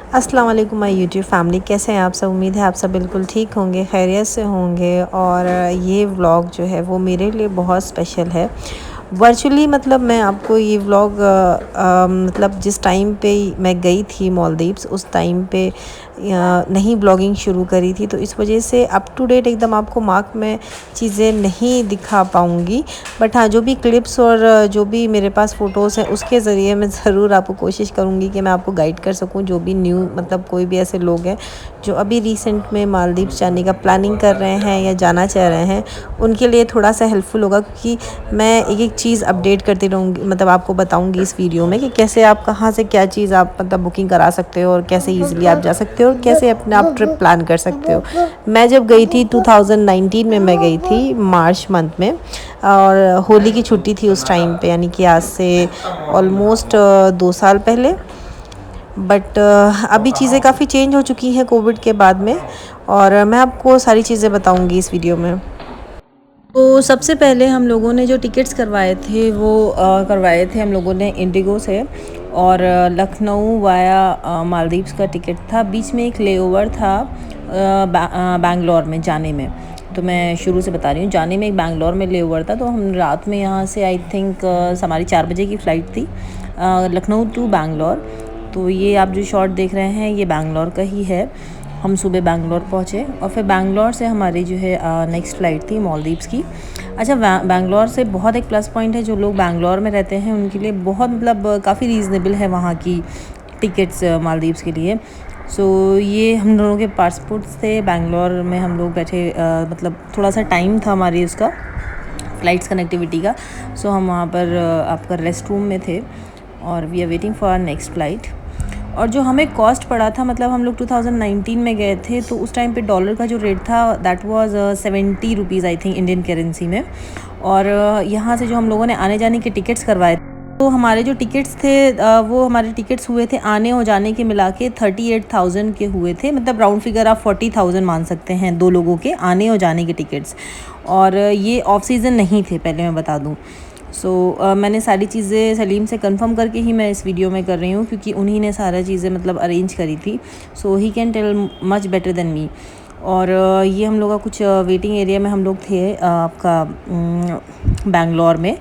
अस्सलाम वालेकुम my YouTube family, कैसे हैं आप सब। उम्मीद है आप सब बिल्कुल ठीक होंगे, खैरियत से होंगे। और ये व्लॉग जो है वो मेरे लिए बहुत स्पेशल है। वर्चुअली मतलब मैं आपको ये व्लॉग मतलब जिस टाइम पे मैं गई थी मालदीव्स उस टाइम पे नहीं ब्लॉगिंग शुरू करी थी, तो इस वजह से अप टू डेट एकदम आपको मार्क में चीज़ें नहीं दिखा पाऊँगी। बट हाँ, जो भी क्लिप्स और जो भी मेरे पास फ़ोटोज़ हैं उसके ज़रिए मैं ज़रूर आपको कोशिश करूँगी कि मैं आपको गाइड कर सकूँ। जो भी न्यू मतलब कोई भी ऐसे लोग हैं जो अभी रिसेंट में मालदीव्स जाने का प्लानिंग कर रहे हैं या जाना चाह रहे हैं, उनके लिए थोड़ा सा हेल्पफुल होगा, क्योंकि मैं एक चीज़ अपडेट करती रहूँगी, मतलब आपको बताऊँगी इस वीडियो में कि कैसे आप कहाँ से क्या चीज़ आप मतलब बुकिंग करा सकते हो और कैसे ईज़िली आप जा सकते हो और कैसे अपने आप ट्रिप प्लान कर सकते हो। मैं जब गई थी 2019 में, मैं गई थी मार्च मंथ में, और होली की छुट्टी थी उस टाइम पे, यानी कि आज से ऑलमोस्ट 2 साल पहले। बट अभी चीज़ें काफ़ी चेंज हो चुकी हैं कोविड के बाद में, और मैं आपको सारी चीज़ें बताऊंगी इस वीडियो में। तो सबसे पहले हम लोगों ने जो टिकट्स करवाए थे वो करवाए थे हम लोगों ने इंडिगो से, और लखनऊ वाया मालदीव्स का टिकट था। बीच में एक लेओवर था बैंगलोर में जाने में। तो मैं शुरू से बता रही हूँ, जाने में एक बैंगलोर में लेओवर था, तो हम रात में यहाँ से आई थिंक हमारी 4 बजे की फ़्लाइट थी लखनऊ टू बैंगलोर। तो ये आप जो शॉट देख रहे हैं ये बैंगलोर का ही है। हम सुबह बैंगलोर पहुँचे और फिर बैंगलोर से हमारी जो है नेक्स्ट फ़्लाइट थी मालदीव्स की। अच्छा, बैंगलोर से बहुत एक प्लस पॉइंट है, जो लोग बैंगलोर में रहते हैं उनके लिए बहुत मतलब काफ़ी रीज़नेबल है वहाँ की टिकट्स मालदीव्स के लिए। सो ये हम लोगों के पासपोर्ट्स थे, बैंगलोर में हम लोग बैठे मतलब थोड़ा सा टाइम था हमारी उसका फ़्लाइट्स कनेक्टिविटी का। सो हम वहाँ पर आपका रेस्ट रूम में थे और we are waiting for our next flight. और जो हमें कॉस्ट पड़ा था, मतलब हम लोग 2019 में गए थे, तो उस टाइम पे डॉलर का जो रेट था that was 70 rupees I think Indian currency में। और यहाँ से जो हम लोगों ने आने जाने के टिकट्स करवाए, तो हमारे जो टिकट्स थे वो हमारे टिकट्स हुए थे आने और जाने के मिला के 38,000 के हुए थे। मतलब राउंड फिगर आप 40,000 मान सकते हैं, 2 लोगों के आने और जाने के टिकट्स। और ये ऑफ सीज़न नहीं थे, पहले मैं बता दूँ। मैंने सारी चीज़ें सलीम से कंफर्म करके ही मैं इस वीडियो में कर रही हूँ, क्योंकि उन्हीं ने सारा चीज़ें मतलब अरेंज करी थी। So he can tell much better than me. और ये हम लोग का कुछ वेटिंग एरिया में हम लोग थे आपका बैंगलोर में,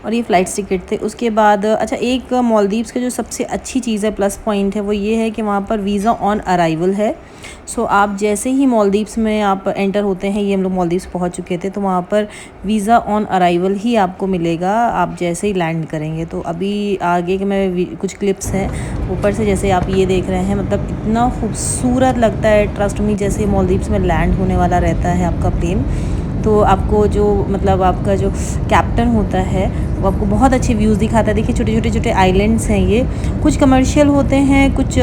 और ये फ़्लाइट्स टिकट थे। उसके बाद अच्छा, एक मालदीव्स का जो सबसे अच्छी चीज़ है, प्लस पॉइंट है, वो ये है कि वहाँ पर वीज़ा ऑन अराइवल है। सो आप जैसे ही मालदीव्स में आप एंटर होते हैं, ये हम लोग मालदीव्स पहुँच चुके थे, तो वहाँ पर वीज़ा ऑन अराइवल ही आपको मिलेगा आप जैसे ही लैंड करेंगे। तो अभी आगे के मैं कुछ क्लिप्स हैं ऊपर से, जैसे आप ये देख रहे हैं, मतलब इतना खूबसूरत लगता है, ट्रस्ट मी। जैसे मालदीव्स में लैंड होने वाला रहता है आपका प्लेन, तो आपको जो मतलब आपका जो कैप्टन होता है वो आपको बहुत अच्छे व्यूज़ दिखाता है। देखिए छोटे आइलैंड्स हैं ये, कुछ कमर्शियल होते हैं, कुछ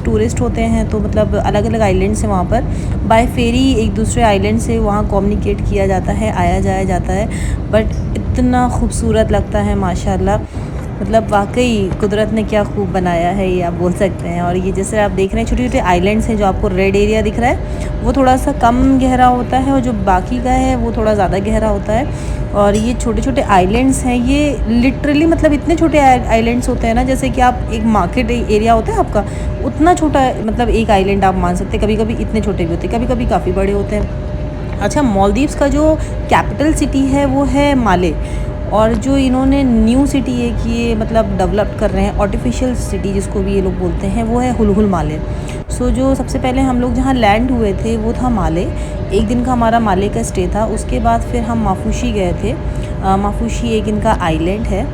टूरिस्ट होते हैं, तो मतलब अलग अलग आइलैंड्स हैं वहाँ पर। बाय फेरी एक दूसरे आइलैंड से वहाँ कम्युनिकेट किया जाता है, आया जाया जाता है। बट इतना खूबसूरत लगता है माशाल्लाह, मतलब वाकई कुदरत ने क्या खूब बनाया है, ये आप बोल सकते हैं। और ये जैसे आप देख रहे हैं छोटे आइलैंड्स हैं, जो आपको रेड एरिया दिख रहा है वो थोड़ा सा कम गहरा होता है, और जो बाकी का है वो थोड़ा ज़्यादा गहरा होता है। और ये छोटे आइलैंड्स हैं, ये लिटरली मतलब इतने छोटे आइलैंड्स होते हैं ना, जैसे कि आप एक मार्केट एरिया होता है आपका, उतना छोटा मतलब एक आइलैंड आप मान सकते हैं। कभी कभी इतने छोटे भी होते हैं, कभी कभी काफ़ी बड़े होते हैं। अच्छा, मालदीव्स का जो कैपिटल सिटी है वो है माले, और जो इन्होंने न्यू सिटी एक ये मतलब डेवलप कर रहे हैं, आर्टिफिशियल सिटी जिसको भी ये लोग बोलते हैं, वो है हुलहुल माले। जो सबसे पहले हम लोग जहाँ लैंड हुए थे वो था माले। एक दिन का हमारा माले का स्टे था। उसके बाद फिर हम माफूशी गए थे। माफूशी एक इनका आइलैंड है,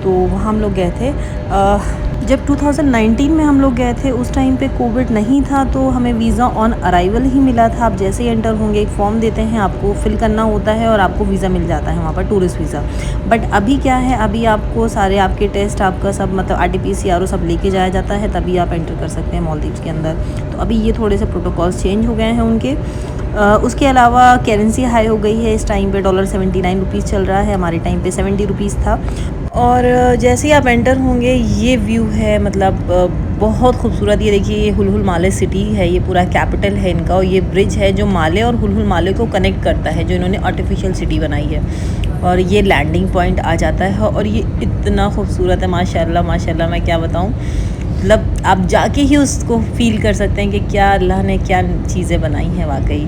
तो वहाँ हम लोग गए थे। जब 2019 में हम लोग गए थे उस टाइम पे कोविड नहीं था, तो हमें वीज़ा ऑन अराइवल ही मिला था। आप जैसे ही एंटर होंगे एक फॉर्म देते हैं, आपको फिल करना होता है और आपको वीज़ा मिल जाता है वहाँ पर, टूरिस्ट वीज़ा। बट अभी क्या है, अभी आपको सारे आपके टेस्ट आपका सब मतलब RT-PCR सब लेके जाया जाता है, तभी आप एंटर कर सकते हैं मालदीव्स के अंदर। तो अभी ये थोड़े से प्रोटोकॉल्स चेंज हो गए हैं उनके। उसके अलावा करेंसी हाई हो गई है, इस टाइम पे डॉलर 79 रुपीज़ चल रहा है, हमारे टाइम पे 70 रुपीज़ था। और जैसे ही आप एंटर होंगे ये व्यू है, मतलब बहुत खूबसूरत। ये देखिए, ये हुलहुल माले सिटी है, ये पूरा कैपिटल है इनका, और ये ब्रिज है जो माले और हुलहुल माले को कनेक्ट करता है, जो इन्होंने आर्टिफिशियल सिटी बनाई है। और ये लैंडिंग पॉइंट आ जाता है, और ये इतना खूबसूरत है माशाल्लाह माशाल्लाह, मैं क्या बताऊँ। मतलब आप जाके ही उसको फील कर सकते हैं कि क्या अल्लाह ने क्या चीज़ें बनाई हैं वाकई।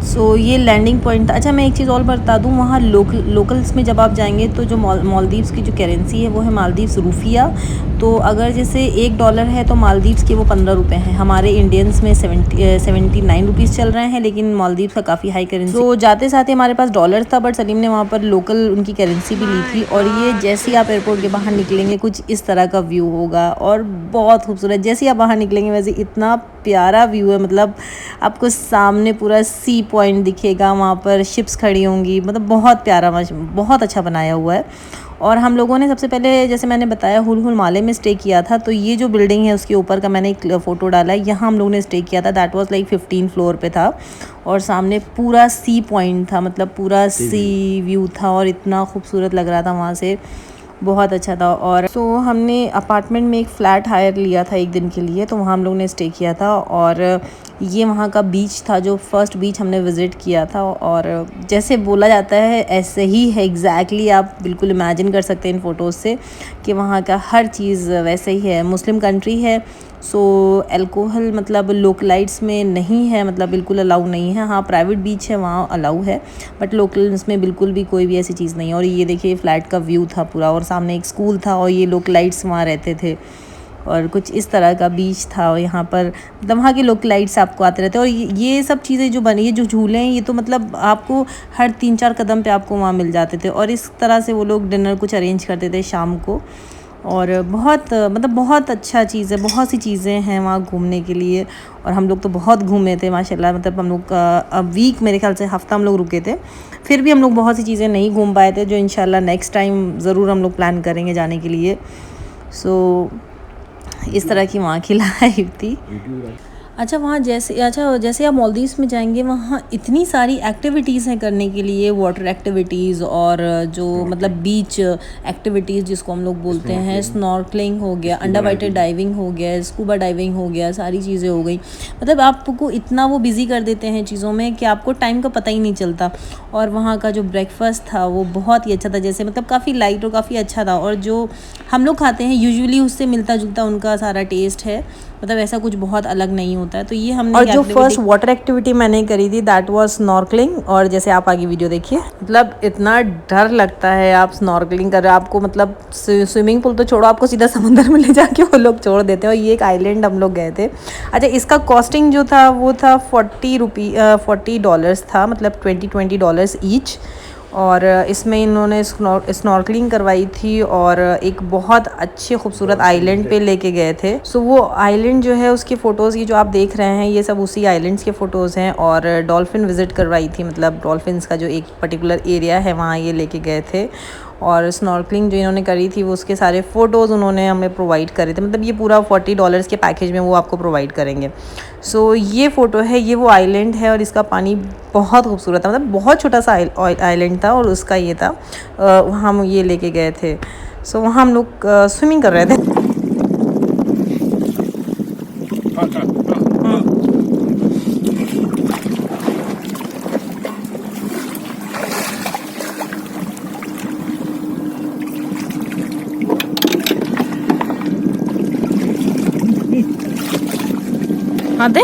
सो ये लैंडिंग पॉइंट था। अच्छा मैं एक चीज़ और बता दूँ, वहाँ लोकल्स में जब आप जाएंगे तो जो मालदीव्स की जो करेंसी है वो है मालदीव्स रूफिया। तो अगर जैसे $1 है तो मालदीव्स के वो 15 रुपये हैं। हमारे इंडियंस में 79 रुपीज़ चल रहे हैं, लेकिन मालदीव्स का काफ़ी हाई करेंसी। तो जाते साथ ही हमारे पास डॉलर था, बट सलीम ने वहाँ पर लोकल उनकी करेंसी भी ली थी। और ये जैसे ही आप एयरपोर्ट के बाहर निकलेंगे कुछ इस तरह का व्यू होगा और बहुत खूबसूरत। जैसे ही आप बाहर निकलेंगे वैसे इतना प्यारा व्यू है, मतलब आपको सामने पूरा सी पॉइंट दिखेगा, वहाँ पर शिप्स खड़ी होंगी, मतलब बहुत प्यारा, बहुत अच्छा बनाया हुआ है। और हम लोगों ने सबसे पहले जैसे मैंने बताया हुल हुल माले में स्टे किया था। तो ये जो बिल्डिंग है उसके ऊपर का मैंने एक फ़ोटो डाला है, यहाँ हम लोगों ने स्टे किया था। दैट वाज लाइक 15 फ्लोर पे था और सामने पूरा सी पॉइंट था, मतलब पूरा सी व्यू था और इतना खूबसूरत लग रहा था वहाँ से, बहुत अच्छा था। और सो हमने अपार्टमेंट में एक फ़्लैट हायर लिया था एक दिन के लिए, तो वहाँ हम लोग ने स्टे किया था। और ये वहाँ का बीच था, जो फर्स्ट बीच हमने विज़िट किया था। और जैसे बोला जाता है ऐसे ही है एग्जैक्टली, आप बिल्कुल इमेजिन कर सकते हैं इन फ़ोटोज़ से कि वहाँ का हर चीज़ वैसे ही है। मुस्लिम कंट्री है, सो अल्कोहल मतलब लोकलाइट्स में नहीं है, मतलब बिल्कुल अलाउ नहीं है। हाँ प्राइवेट बीच है वहाँ अलाउ है, बट लोकल्स में बिल्कुल भी कोई भी ऐसी चीज़ नहीं है। और ये देखिए फ्लैट का व्यू था पूरा, और सामने एक स्कूल था और ये लोकलाइट्स वहाँ रहते थे और कुछ इस तरह का बीच था। और यहाँ पर मतलब वहाँ के लोकलाइट्स आपको आते रहते हैं। और ये सब चीज़ें जो बनी है, जो झूले हैं, ये तो मतलब आपको हर 3-4 कदम पे आपको वहाँ मिल जाते थे। और इस तरह से वो लोग डिनर कुछ अरेंज करते थे शाम को। और बहुत मतलब बहुत अच्छा चीज़ है, बहुत सी चीज़ें हैं वहाँ घूमने के लिए। और हम लोग तो बहुत घूमे थे माशाल्लाह, मतलब हम लोग अब वीक मेरे ख्याल से हफ़्ता हम लोग रुके थे, फिर भी हम लोग बहुत सी चीज़ें नहीं घूम पाए थे, जो इंशाल्लाह नेक्स्ट टाइम ज़रूर हम लोग प्लान करेंगे जाने के लिए। सो इस तरह की वहाँ की लाइफ थी। अच्छा वहाँ जैसे आप मालदीव्स में जाएंगे, वहाँ इतनी सारी एक्टिविटीज़ हैं करने के लिए, वाटर एक्टिविटीज़ और जो मतलब बीच एक्टिविटीज़ जिसको हम लोग बोलते हैं, स्नॉर्कलिंग हो गया, अंडर वाटर डाइविंग हो गया, स्कूबा डाइविंग हो गया, सारी चीज़ें हो गई। मतलब आपको इतना वो बिज़ी कर देते हैं चीज़ों में कि आपको टाइम का पता ही नहीं चलता। और वहाँ का जो ब्रेकफास्ट था वो बहुत ही अच्छा था, जैसे मतलब काफ़ी लाइट और काफ़ी अच्छा था। और जो हम लोग खाते हैं यूजुअली उससे मिलता जुलता उनका सारा टेस्ट है, मतलब ऐसा कुछ बहुत अलग नहीं होता है। तो ये हमने, और जो फर्स्ट वाटर एक्टिविटी मैंने करी थी दैट वाज स्नॉर्कलिंग। और जैसे आप आगे वीडियो देखिए, मतलब इतना डर लगता है आप स्नॉर्कलिंग कर रहे हो, आपको मतलब स्विमिंग पूल तो छोड़ो, आपको सीधा समंदर में ले जाके वो लोग छोड़ देते हैं। और ये एक आइलैंड हम लोग गए थे। अच्छा इसका कॉस्टिंग जो था वो था $40 था, मतलब $20 ईच। और इसमें इन्होंने स्नॉर्कलिंग करवाई थी और एक बहुत अच्छे खूबसूरत आइलैंड पे लेके गए थे। सो वो आइलैंड जो है उसकी फ़ोटोज़ ये जो आप देख रहे हैं ये सब उसी आइलैंड्स के फ़ोटोज़ हैं। और डॉल्फिन विज़िट करवाई थी, मतलब डॉल्फिन्स का जो एक पर्टिकुलर एरिया है वहाँ ये लेके गए थे। और स्नॉर्कलिंग जो इन्होंने करी थी वो उसके सारे फ़ोटोज़ उन्होंने हमें प्रोवाइड करे थे, मतलब ये पूरा $40 के पैकेज में वो आपको प्रोवाइड करेंगे। सो ये फ़ोटो है, ये वो आइलैंड है और इसका पानी बहुत खूबसूरत था, मतलब बहुत छोटा सा आइलैंड था और उसका ये था, हम ये लेके गए थे। सो वहाँ हम लोग स्विमिंग कर रहे थे। आते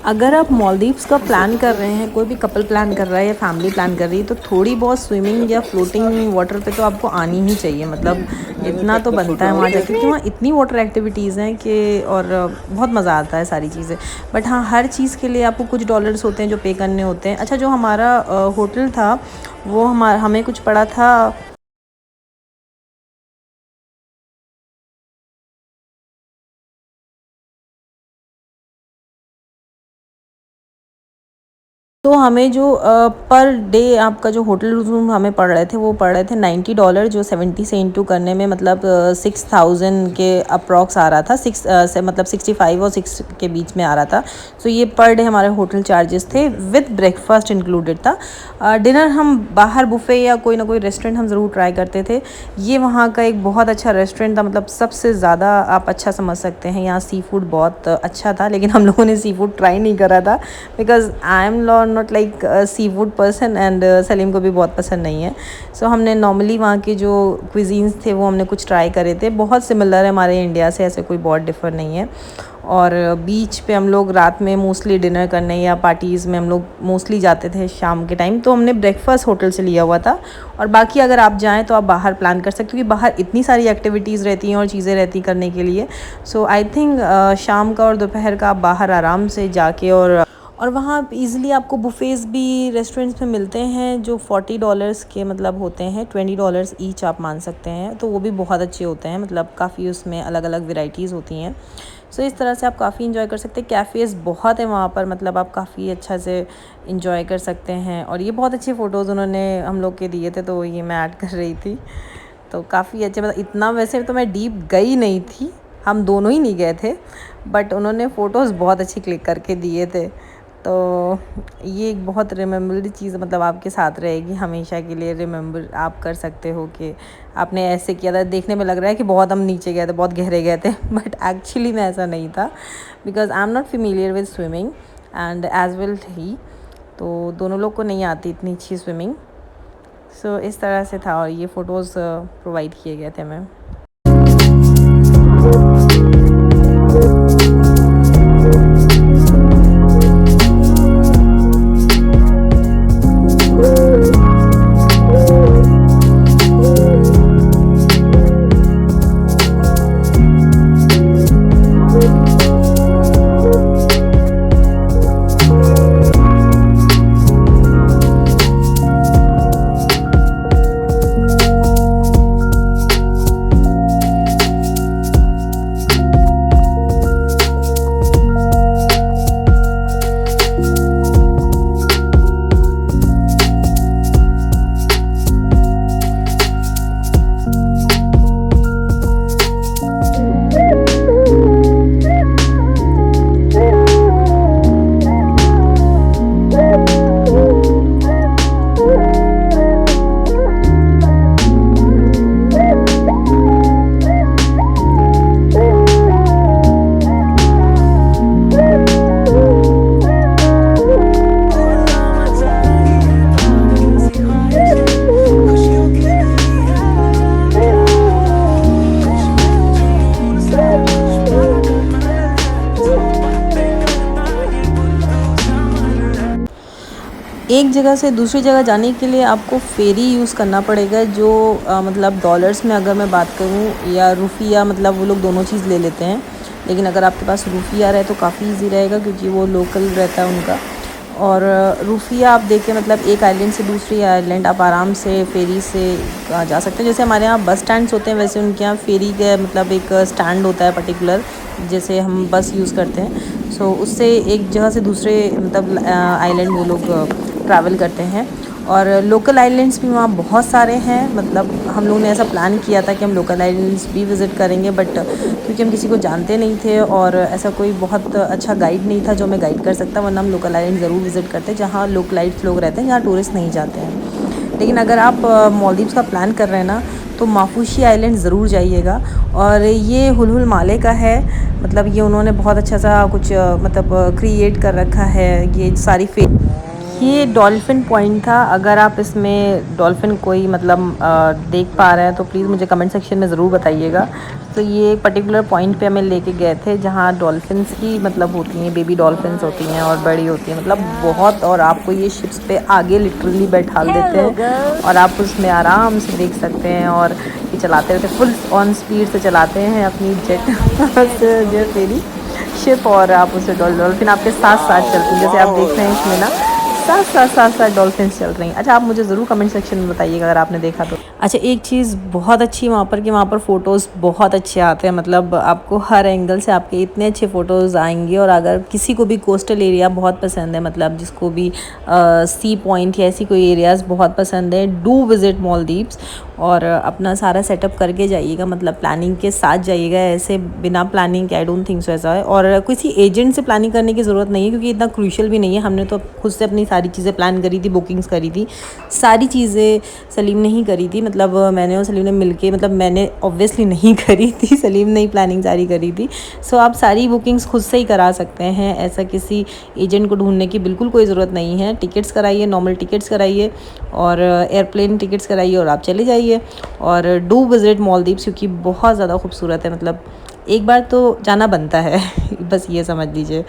अगर आप मालदीव्स का प्लान कर रहे हैं, कोई भी कपल प्लान कर रहा है या फैमिली प्लान कर रही है, तो थोड़ी बहुत स्विमिंग या फ्लोटिंग वाटर पे तो आपको आनी ही चाहिए, मतलब इतना तो बनता है वहाँ जाके, क्योंकि वहाँ इतनी वाटर एक्टिविटीज़ हैं कि और बहुत मज़ा आता है सारी चीज़ें। बट हाँ हर चीज़ के लिए आपको कुछ डॉलर्स होते हैं जो पे करने होते हैं। अच्छा जो हमारा होटल था वो हमें कुछ पड़ा था तो हमें जो पर डे आपका जो होटल रूम हमें पड़ रहे थे वो पड़ रहे थे $90, जो 70 से इंटू करने में मतलब 6000 के अप्रॉक्स आ रहा था, से मतलब 65 और 6 के बीच में आ रहा था। सो ये पर डे हमारे होटल चार्जेस थे, विद ब्रेकफास्ट इंक्लूडेड था। डिनर हम बाहर बुफे या कोई ना कोई रेस्टोरेंट हम ज़रूर ट्राई करते थे। ये वहाँ का एक बहुत अच्छा रेस्टोरेंट था, मतलब सबसे ज़्यादा आप अच्छा समझ सकते हैं, यहाँ सी फूड बहुत अच्छा था। लेकिन हम लोगों ने सी फूड ट्राई नहीं करा था because I am not like seafood person and Salim को भी बहुत पसंद नहीं है। सो हमने नॉर्मली वहाँ के जो क्विजीन्स थे वो हमने कुछ ट्राई करे थे, बहुत सिमिलर है हमारे इंडिया से, ऐसे कोई बहुत डिफर नहीं है। और बीच पे हम लोग रात में मोस्टली डिनर करने या पार्टीज़ में हम लोग मोस्टली जाते थे शाम के टाइम, तो हमने ब्रेकफास्ट होटल से लिया हुआ था। और बाकी अगर आप जाएं तो आप बाहर प्लान कर सकते हो, क्योंकि बाहर इतनी सारी एक्टिविटीज़ रहती हैं और चीज़ें रहती करने के लिए। सो आई थिंक शाम का और दोपहर का आप बाहर आराम से जाके और वहाँ ईज़िली आपको बुफ़ेज़ भी रेस्टोरेंट्स में मिलते हैं जो $40 के मतलब होते हैं, $20 ईच आप मान सकते हैं। तो वो भी बहुत अच्छे होते हैं, मतलब काफ़ी उसमें अलग अलग वेराइटीज़ होती हैं। सो इस तरह से आप काफ़ी इंजॉय कर सकते हैं। कैफ़ेज़ बहुत है वहाँ पर, मतलब आप काफ़ी अच्छा से इंजॉय कर सकते हैं। और ये बहुत अच्छे फ़ोटोज़ उन्होंने हम लोग के दिए थे, तो ये मैं ऐड कर रही थी। तो काफ़ी अच्छे, मतलब इतना वैसे तो मैं डीप गई नहीं थी, हम दोनों ही नहीं गए थे, बट उन्होंने फ़ोटोज़ बहुत अच्छी क्लिक करके दिए थे। तो ये एक बहुत रिमेम्बर्ड चीज़, मतलब आपके साथ रहेगी हमेशा के लिए, रिमेम्बर आप कर सकते हो कि आपने ऐसे किया था। देखने में लग रहा है कि बहुत हम नीचे गए थे, बहुत गहरे गए थे, बट एक्चुअली में ऐसा नहीं था, because I am not familiar with swimming and as well he, तो दोनों लोग को नहीं आती इतनी अच्छी स्विमिंग। सो इस तरह से था, और ये फ़ोटोज़ प्रोवाइड किए गए थे हमें। एक जगह से दूसरी जगह जाने के लिए आपको फेरी यूज़ करना पड़ेगा, जो मतलब डॉलर्स में अगर मैं बात करूँ या रुपया, मतलब वो लोग दोनों चीज़ ले लेते हैं। लेकिन अगर आपके पास रुपया रहे तो काफ़ी इजी रहेगा, क्योंकि वो लोकल रहता है उनका। और रुपया आप देखें, मतलब एक आइलैंड से दूसरी आइलैंड आप आराम से फेरी से जा सकते हैं। जैसे हमारे यहाँ बस स्टैंड्स होते हैं, वैसे उनके यहाँ फेरी का मतलब एक स्टैंड होता है पर्टिकुलर, जैसे हम बस यूज़ करते हैं। सो उससे एक जगह से दूसरे मतलब आइलैंड वो लोग ट्रैवल करते हैं। और लोकल आइलैंड्स भी वहाँ बहुत सारे हैं, मतलब हम लोगों ने ऐसा प्लान किया था कि हम लोकल आइलैंड्स भी विज़िट करेंगे, बट क्योंकि हम किसी को जानते नहीं थे और ऐसा कोई बहुत अच्छा गाइड नहीं था जो हमें गाइड कर सकता, वरना हम लोकल आइलैंड ज़रूर विज़िट करते हैं जहाँ लोकलाइट्स लोग रहते हैं, जहाँ टूरिस्ट नहीं जाते हैं। लेकिन अगर आप मालदीव्स का प्लान कर रहे हैं ना, तो माफूशी आइलैंड ज़रूर जाइएगा। और ये हुलहुल माले का है, मतलब ये उन्होंने बहुत अच्छा सा कुछ मतलब क्रिएट कर रखा है। ये सारी ये डॉल्फिन पॉइंट था। अगर आप इसमें डॉल्फिन कोई मतलब देख पा रहे हैं तो प्लीज़ मुझे कमेंट सेक्शन में ज़रूर बताइएगा। तो ये पर्टिकुलर पॉइंट पे हमें लेके गए थे जहाँ डॉल्फिन्स की मतलब होती हैं, बेबी डॉल्फिन्स होती हैं और बड़ी होती हैं, मतलब बहुत। और आपको ये शिप्स पे आगे लिटरली बैठा देते हैं और आप उसमें आराम से देख सकते हैं। और ये चलाते रहते, फुल ऑन स्पीड से चलाते हैं अपनी जेट जो फेरी शिप, और आप उसे डॉल्फिन आपके साथ साथ चलती हैं। जैसे आप देख रहे हैं इसमें ना साथ डॉल्फिन्स चल रही हैं। अच्छा, आप मुझे ज़रूर कमेंट सेक्शन में बताइएगा अगर आपने देखा तो। अच्छा, एक चीज़ बहुत अच्छी वहाँ पर कि वहाँ पर फ़ोटोज़ बहुत अच्छे आते हैं, मतलब आपको हर एंगल से आपके इतने अच्छे फ़ोटोज़ आएंगे। और अगर किसी को भी कोस्टल एरिया बहुत पसंद है, मतलब जिसको भी सी पॉइंट या ऐसी कोई एरियाज़ बहुत पसंद है, डू विज़िट मालदीव्स। और अपना सारा सेटअप करके जाइएगा, मतलब प्लानिंग के साथ जाइएगा। ऐसे बिना प्लानिंग के आई डोंट थिंक सो ऐसा है। और किसी एजेंट से प्लानिंग करने की ज़रूरत नहीं है, क्योंकि इतना क्रूशियल भी नहीं है। हमने तो खुद से अपनी सारी चीज़ें प्लान करी थी, बुकिंग्स करी थी, सारी चीज़ें सलीम ने ही करी थी। मतलब मैंने और सलीम ने मिलके, मतलब मैंने ऑब्वियसली नहीं करी थी, सलीम ने ही प्लानिंग सारी करी थी। सो आप सारी बुकिंग्स खुद से ही करा सकते हैं, ऐसा किसी एजेंट को ढूंढने की बिल्कुल कोई ज़रूरत नहीं है। टिकट्स कराइए, नॉर्मल टिकट्स कराइए और एयरप्लेन टिकट्स कराइए और आप चले जाइए। और डू विज़िट मालदीव्स, क्योंकि बहुत ज़्यादा खूबसूरत है, मतलब एक बार तो जाना बनता है बस ये समझ लीजिए।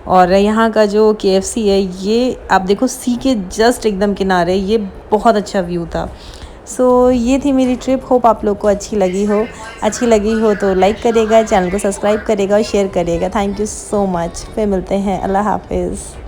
और यहाँ का जो KFC है, ये आप देखो सी के जस्ट एकदम किनारे, ये बहुत अच्छा व्यू था। सो ये थी मेरी ट्रिप। होप आप लोग को अच्छी लगी हो तो लाइक करिएगा, चैनल को सब्सक्राइब करिएगा और शेयर करिएगा। Thank you so much. फिर मिलते हैं। अल्लाह हाफिज़।